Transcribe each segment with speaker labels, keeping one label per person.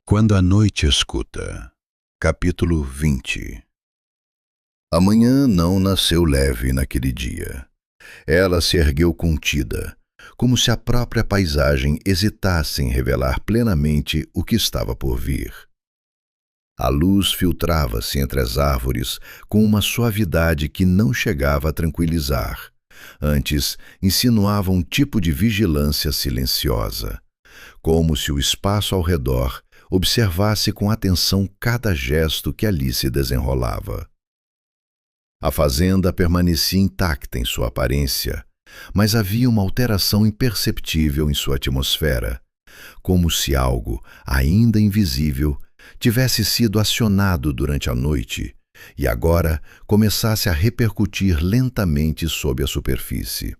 Speaker 1: Quando a noite escuta. Capítulo 20. A manhã não nasceu leve naquele dia. Ela se ergueu contida, como se a própria paisagem hesitasse em revelar plenamente o que estava por vir. A luz filtrava-se entre as árvores com uma suavidade que não chegava a tranquilizar. Antes, insinuava um tipo de vigilância silenciosa, como se o espaço ao redor observasse com atenção cada gesto que ali se desenrolava. A fazenda permanecia intacta em sua aparência, mas havia uma alteração imperceptível em sua atmosfera, como se algo, ainda invisível, tivesse sido acionado durante a noite e agora começasse a repercutir lentamente sob a superfície.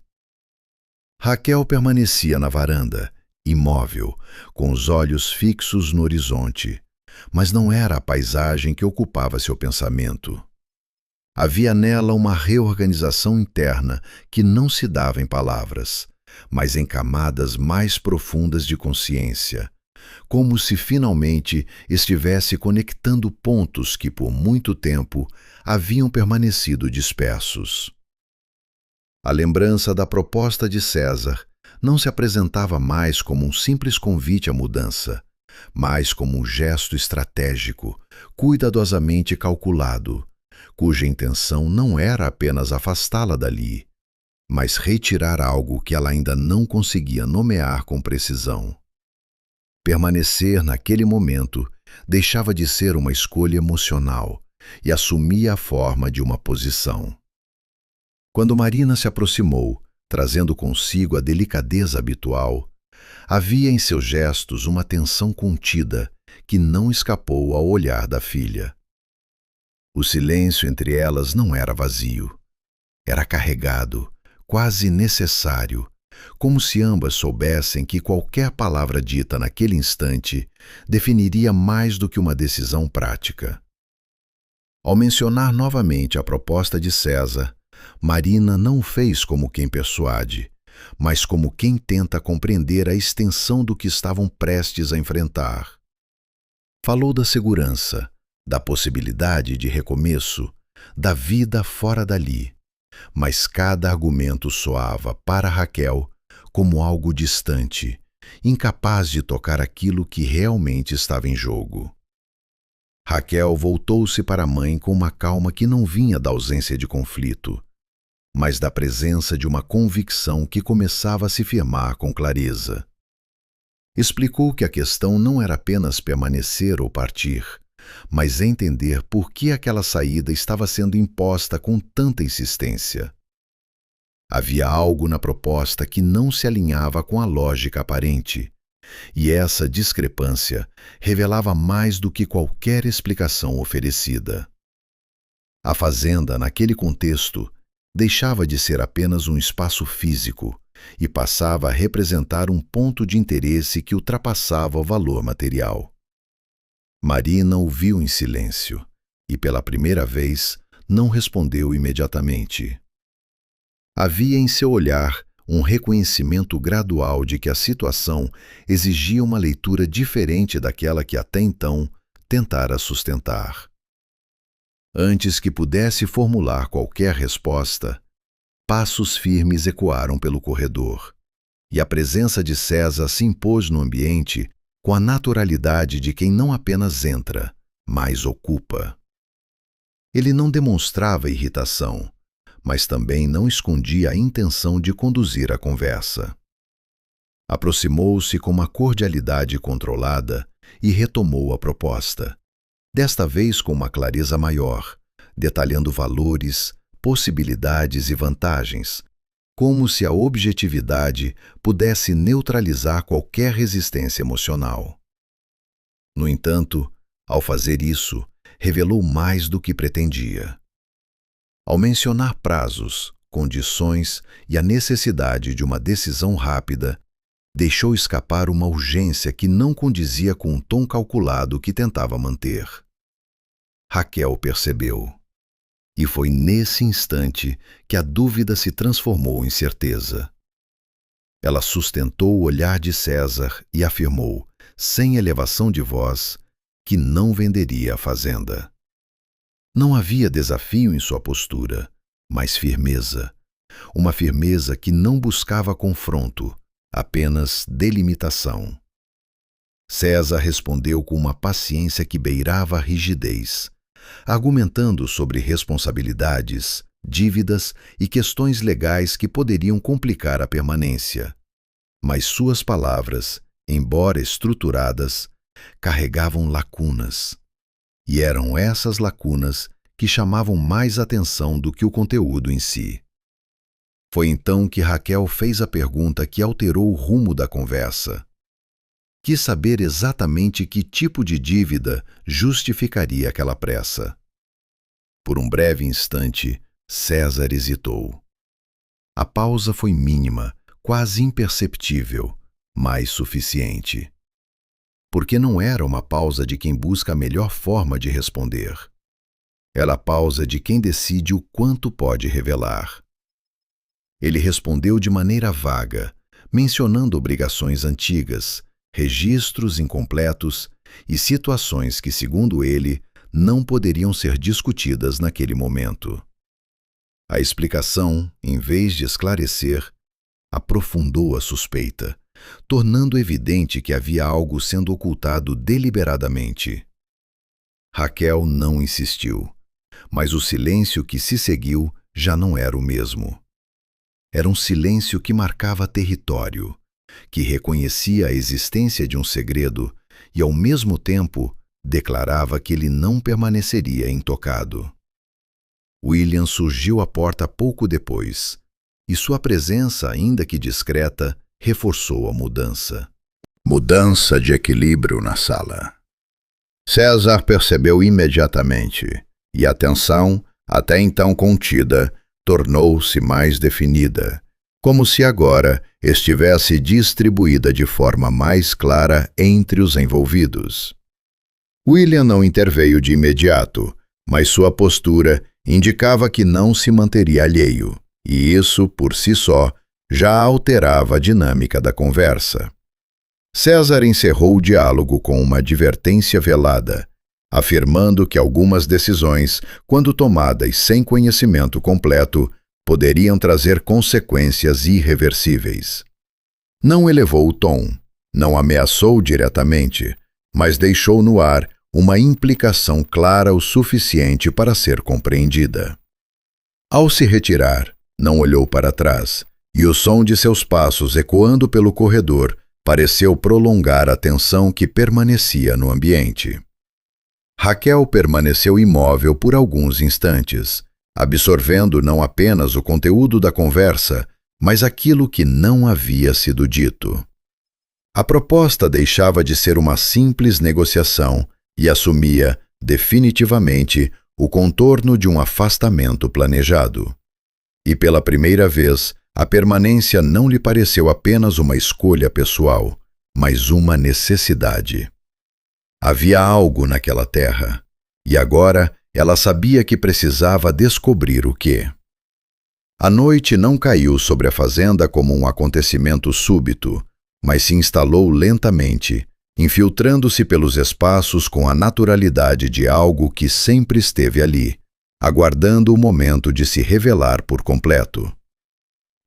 Speaker 1: Raquel permanecia na varanda, imóvel, com os olhos fixos no horizonte, mas não era a paisagem que ocupava seu pensamento. Havia nela uma reorganização interna que não se dava em palavras, mas em camadas mais profundas de consciência, como se finalmente estivesse conectando pontos que por muito tempo haviam permanecido dispersos. A lembrança da proposta de César não se apresentava mais como um simples convite à mudança, mas como um gesto estratégico, cuidadosamente calculado, cuja intenção não era apenas afastá-la dali, mas retirar algo que ela ainda não conseguia nomear com precisão. Permanecer naquele momento deixava de ser uma escolha emocional e assumia a forma de uma posição. Quando Marina se aproximou, trazendo consigo a delicadeza habitual, havia em seus gestos uma tensão contida que não escapou ao olhar da filha. O silêncio entre elas não era vazio. Era carregado, quase necessário, como se ambas soubessem que qualquer palavra dita naquele instante definiria mais do que uma decisão prática. Ao mencionar novamente a proposta de César, Marina não fez como quem persuade, mas como quem tenta compreender a extensão do que estavam prestes a enfrentar. Falou da segurança, da possibilidade de recomeço, da vida fora dali, mas cada argumento soava para Raquel como algo distante, incapaz de tocar aquilo que realmente estava em jogo. Raquel voltou-se para a mãe com uma calma que não vinha da ausência de conflito, mas da presença de uma convicção que começava a se firmar com clareza. Explicou que a questão não era apenas permanecer ou partir, mas entender por que aquela saída estava sendo imposta com tanta insistência. Havia algo na proposta que não se alinhava com a lógica aparente, e essa discrepância revelava mais do que qualquer explicação oferecida. A fazenda, naquele contexto, deixava de ser apenas um espaço físico e passava a representar um ponto de interesse que ultrapassava o valor material. Marina ouviu em silêncio e, pela primeira vez, não respondeu imediatamente. Havia em seu olhar um reconhecimento gradual de que a situação exigia uma leitura diferente daquela que até então tentara sustentar. Antes que pudesse formular qualquer resposta, passos firmes ecoaram pelo corredor, e a presença de César se impôs no ambiente com a naturalidade de quem não apenas entra, mas ocupa. Ele não demonstrava irritação, mas também não escondia a intenção de conduzir a conversa. Aproximou-se com uma cordialidade controlada e retomou a proposta, desta vez com uma clareza maior, detalhando valores, possibilidades e vantagens, como se a objetividade pudesse neutralizar qualquer resistência emocional. No entanto, ao fazer isso, revelou mais do que pretendia. Ao mencionar prazos, condições e a necessidade de uma decisão rápida, deixou escapar uma urgência que não condizia com o tom calculado que tentava manter. Raquel percebeu. E foi nesse instante que a dúvida se transformou em certeza. Ela sustentou o olhar de César e afirmou, sem elevação de voz, que não venderia a fazenda. Não havia desafio em sua postura, mas firmeza. Uma firmeza que não buscava confronto, apenas delimitação. César respondeu com uma paciência que beirava a rigidez, argumentando sobre responsabilidades, dívidas e questões legais que poderiam complicar a permanência. Mas suas palavras, embora estruturadas, carregavam lacunas. E eram essas lacunas que chamavam mais atenção do que o conteúdo em si. Foi então que Raquel fez a pergunta que alterou o rumo da conversa. Quis saber exatamente que tipo de dívida justificaria aquela pressa. Por um breve instante, César hesitou. A pausa foi mínima, quase imperceptível, mas suficiente. Porque não era uma pausa de quem busca a melhor forma de responder. Era a pausa de quem decide o quanto pode revelar. Ele respondeu de maneira vaga, mencionando obrigações antigas, registros incompletos e situações que, segundo ele, não poderiam ser discutidas naquele momento. A explicação, em vez de esclarecer, aprofundou a suspeita, tornando evidente que havia algo sendo ocultado deliberadamente. Raquel não insistiu, mas o silêncio que se seguiu já não era o mesmo. Era um silêncio que marcava território, que reconhecia a existência de um segredo e, ao mesmo tempo, declarava que ele não permaneceria intocado. William surgiu à porta pouco depois, e sua presença, ainda que discreta, reforçou a mudança. Mudança de equilíbrio na sala. César percebeu imediatamente, e a tensão, até então contida, tornou-se mais definida, como se agora estivesse distribuída de forma mais clara entre os envolvidos. William não interveio de imediato, mas sua postura indicava que não se manteria alheio, e isso, por si só, já alterava a dinâmica da conversa. César encerrou o diálogo com uma advertência velada, afirmando que algumas decisões, quando tomadas sem conhecimento completo, poderiam trazer consequências irreversíveis. Não elevou o tom, não ameaçou diretamente, mas deixou no ar uma implicação clara o suficiente para ser compreendida. Ao se retirar, não olhou para trás, e o som de seus passos ecoando pelo corredor pareceu prolongar a tensão que permanecia no ambiente. Raquel permaneceu imóvel por alguns instantes, absorvendo não apenas o conteúdo da conversa, mas aquilo que não havia sido dito. A proposta deixava de ser uma simples negociação e assumia, definitivamente, o contorno de um afastamento planejado. E pela primeira vez, a permanência não lhe pareceu apenas uma escolha pessoal, mas uma necessidade. Havia algo naquela terra, e agora ela sabia que precisava descobrir o quê. A noite não caiu sobre a fazenda como um acontecimento súbito, mas se instalou lentamente, infiltrando-se pelos espaços com a naturalidade de algo que sempre esteve ali, aguardando o momento de se revelar por completo.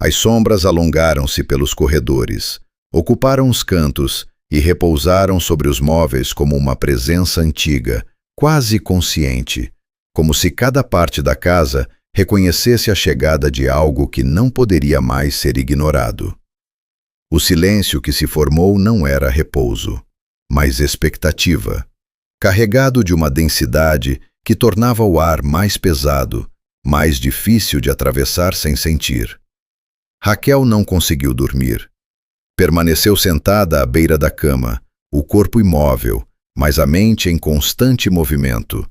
Speaker 1: As sombras alongaram-se pelos corredores, ocuparam os cantos e repousaram sobre os móveis como uma presença antiga, quase consciente, como se cada parte da casa reconhecesse a chegada de algo que não poderia mais ser ignorado. O silêncio que se formou não era repouso, mas expectativa, carregado de uma densidade que tornava o ar mais pesado, mais difícil de atravessar sem sentir. Raquel não conseguiu dormir. Permaneceu sentada à beira da cama, o corpo imóvel, mas a mente em constante movimento,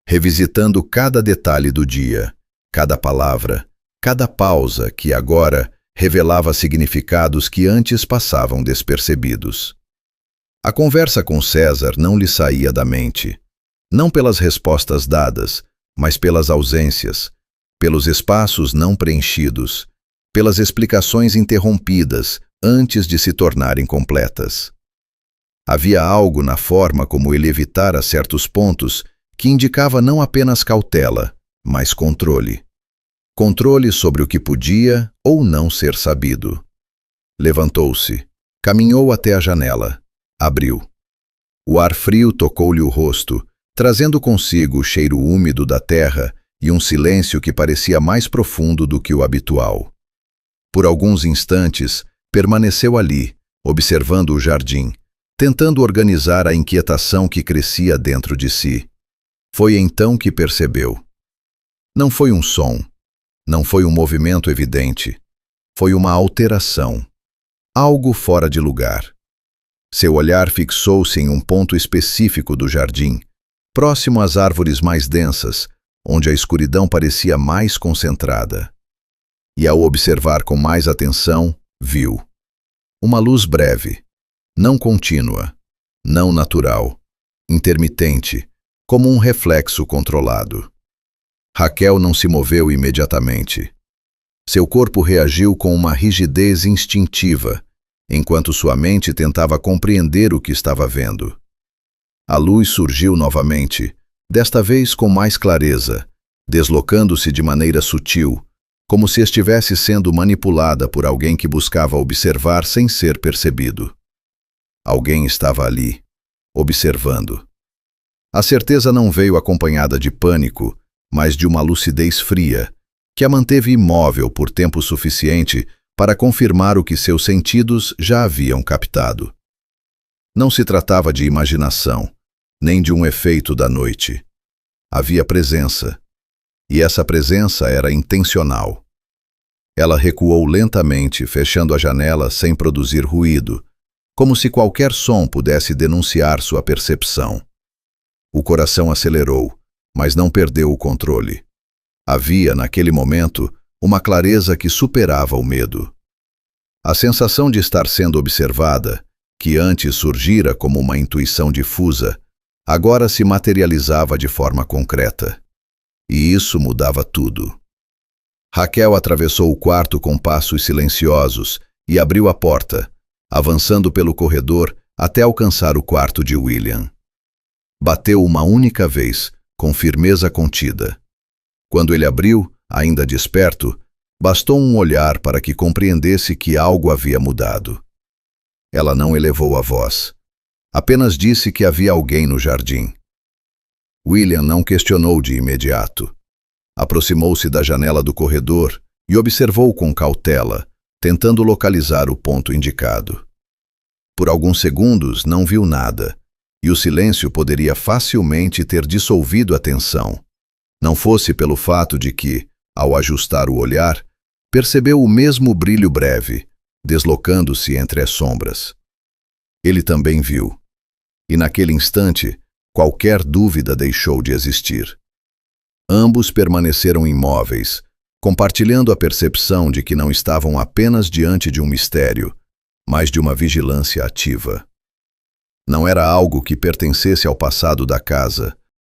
Speaker 1: revisitando cada detalhe do dia, cada palavra, cada pausa que agora revelava significados que antes passavam despercebidos. A conversa com César não lhe saía da mente, não pelas respostas dadas, mas pelas ausências, pelos espaços não preenchidos, pelas explicações interrompidas, antes de se tornarem completas. Havia algo na forma como ele evitara certos pontos que indicava não apenas cautela, mas controle. Controle sobre o que podia ou não ser sabido. Levantou-se, caminhou até a janela, abriu. O ar frio tocou-lhe o rosto, trazendo consigo o cheiro úmido da terra e um silêncio que parecia mais profundo do que o habitual. Por alguns instantes, permaneceu ali, observando o jardim, tentando organizar a inquietação que crescia dentro de si. Foi então que percebeu. Não foi um som, não foi um movimento evidente, foi uma alteração, algo fora de lugar. Seu olhar fixou-se em um ponto específico do jardim, próximo às árvores mais densas, onde a escuridão parecia mais concentrada. E ao observar com mais atenção, viu uma luz breve, não contínua, não natural, intermitente, como um reflexo controlado. Raquel não se moveu imediatamente. Seu corpo reagiu com uma rigidez instintiva, enquanto sua mente tentava compreender o que estava vendo. A luz surgiu novamente, desta vez com mais clareza, deslocando-se de maneira sutil, como se estivesse sendo manipulada por alguém que buscava observar sem ser percebido. Alguém estava ali, observando. A certeza não veio acompanhada de pânico, mas de uma lucidez fria, que a manteve imóvel por tempo suficiente para confirmar o que seus sentidos já haviam captado. Não se tratava de imaginação, nem de um efeito da noite. Havia presença, e essa presença era intencional. Ela recuou lentamente, fechando a janela sem produzir ruído, como se qualquer som pudesse denunciar sua percepção. O coração acelerou, mas não perdeu o controle. Havia, naquele momento, uma clareza que superava o medo. A sensação de estar sendo observada, que antes surgira como uma intuição difusa, agora se materializava de forma concreta. E isso mudava tudo. Raquel atravessou o quarto com passos silenciosos e abriu a porta, avançando pelo corredor até alcançar o quarto de William. Bateu uma única vez, com firmeza contida. Quando ele abriu, ainda desperto, bastou um olhar para que compreendesse que algo havia mudado. Ela não elevou a voz. Apenas disse que havia alguém no jardim. William não questionou de imediato. Aproximou-se da janela do corredor e observou com cautela, tentando localizar o ponto indicado. Por alguns segundos não viu nada, e o silêncio poderia facilmente ter dissolvido a tensão, não fosse pelo fato de que, ao ajustar o olhar, percebeu o mesmo brilho breve, deslocando-se entre as sombras. Ele também viu, e naquele instante, qualquer dúvida deixou de existir. Ambos permaneceram imóveis, compartilhando a percepção de que não estavam apenas diante de um mistério, mas de uma vigilância ativa. Não era algo que pertencesse ao passado da casa,